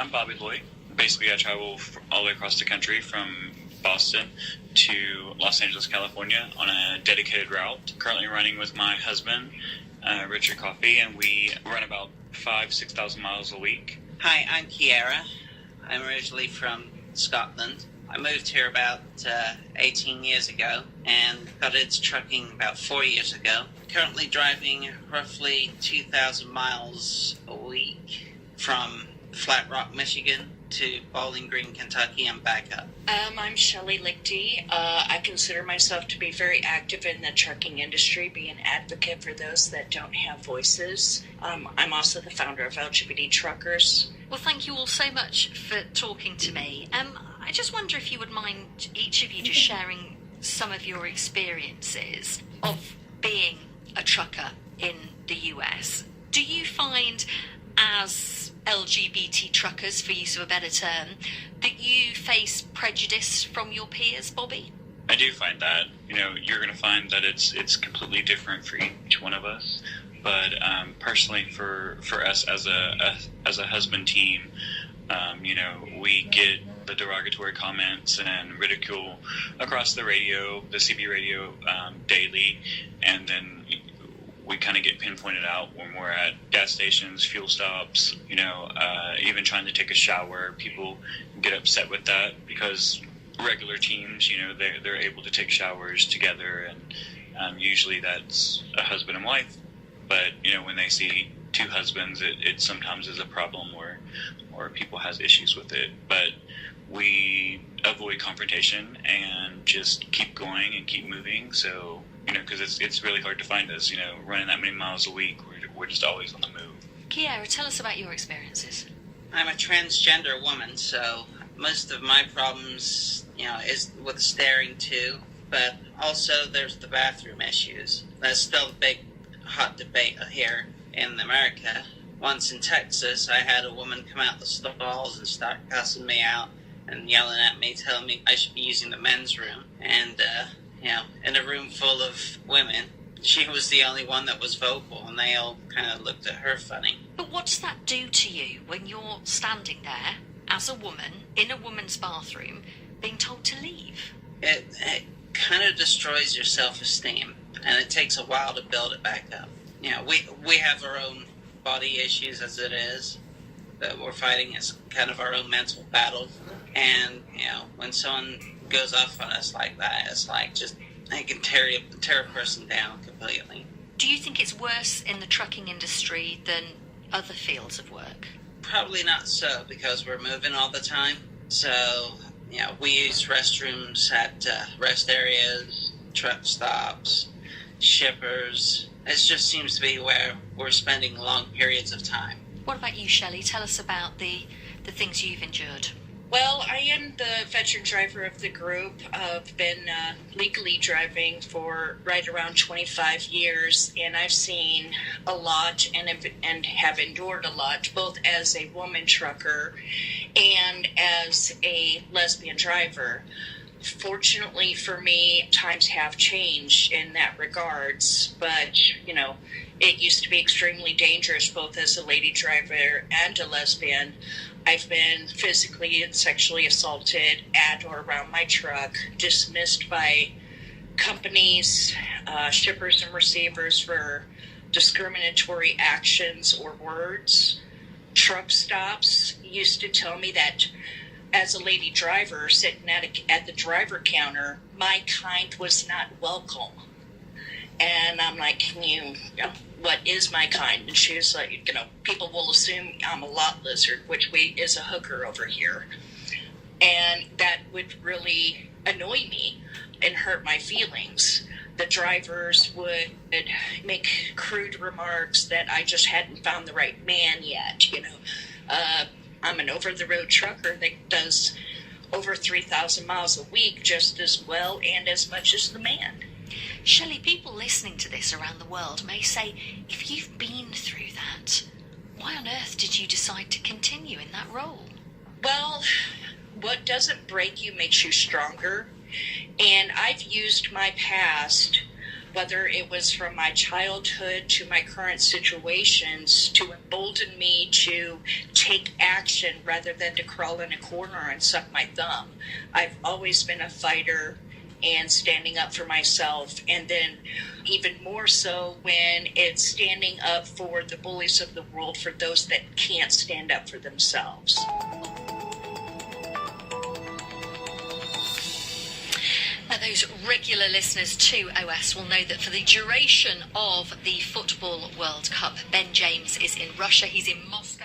I'm Bobby Lloyd. Basically, I travel all the way across the country from Boston to Los Angeles, California on a dedicated route. Currently running with my husband, Richard Coffey, and we run about 6,000 miles a week. Hi, I'm Kiera. I'm originally from Scotland. I moved here about 18 years ago and got into trucking about 4 years ago. Currently driving roughly 2,000 miles a week from Flat Rock, Michigan to Bowling Green, Kentucky, and back up. I'm Shelley Lichty. I consider myself to be very active in the trucking industry, be an advocate for those that don't have voices. I'm also the founder of LGBT Truckers. Well, thank you all so much for talking to me. I just wonder if you would mind, each of you, just sharing some of your experiences of being a trucker in the US. Do you find, as LGBT truckers, for use of a better term, that you face prejudice from your peers, Bobby? I do find that. You're going to find that it's completely different for each one of us. But personally, for us as a husband team, we get the derogatory comments and ridicule across the radio, the CB radio, daily, and then we kind of get pinpointed out when we're at gas stations, fuel stops, even trying to take a shower. People get upset with that because regular teams, they're able to take showers together, and usually that's a husband and wife. But, when they see two husbands, it sometimes is a problem or people has issues with it. But we avoid confrontation and just keep going and keep moving. So, because it's really hard to find us, running that many miles a week. We're just always on the move. Kiera, tell us about your experiences. I'm a transgender woman, so most of my problems, is with staring too. But also there's the bathroom issues. That's still a big hot debate here in America. Once in Texas, I had a woman come out the stalls and start cussing me out and yelling at me, telling me I should be using the men's room. And, in a room full of women, she was the only one that was vocal, and they all kind of looked at her funny. But what does that do to you when you're standing there as a woman in a woman's bathroom being told to leave? It kind of destroys your self-esteem, and it takes a while to build it back up. We have our own body issues as it is that we're fighting. It's kind of our own mental battle. And, when someone goes off on us like that, it's like just, it can tear a person down completely. Do you think it's worse in the trucking industry than other fields of work? Probably not so, because we're moving all the time. So, we use restrooms at rest areas, truck stops, shippers. It just seems to be where we're spending long periods of time. What about you, Shelley? Tell us about the things you've endured. Well, I am the veteran driver of the group. I've been legally driving for right around 25 years, and I've seen a lot and have endured a lot, both as a woman trucker and as a lesbian driver. Fortunately for me, times have changed in that regards, but, it used to be extremely dangerous, both as a lady driver and a lesbian. I've been physically and sexually assaulted at or around my truck, dismissed by companies, shippers and receivers for discriminatory actions or words. Truck stops used to tell me that as a lady driver sitting at the driver counter, my kind was not welcome. And I'm like, what is my kind? And she was like, people will assume I'm a lot lizard, which is a hooker over here. And that would really annoy me and hurt my feelings. The drivers would make crude remarks that I just hadn't found the right man yet. I'm an over-the-road trucker that does over 3,000 miles a week just as well and as much as the man. Shelley, people listening to this around the world may say, if you've been through that, why on earth did you decide to continue in that role? Well, what doesn't break you makes you stronger. And I've used my past whether it was from my childhood to my current situations, to embolden me to take action rather than to crawl in a corner and suck my thumb. I've always been a fighter and standing up for myself, and then even more so when it's standing up for the bullies of the world, for those that can't stand up for themselves. Now, those regular listeners to OS will know that for the duration of the Football World Cup, Ben James is in Russia. He's in Moscow.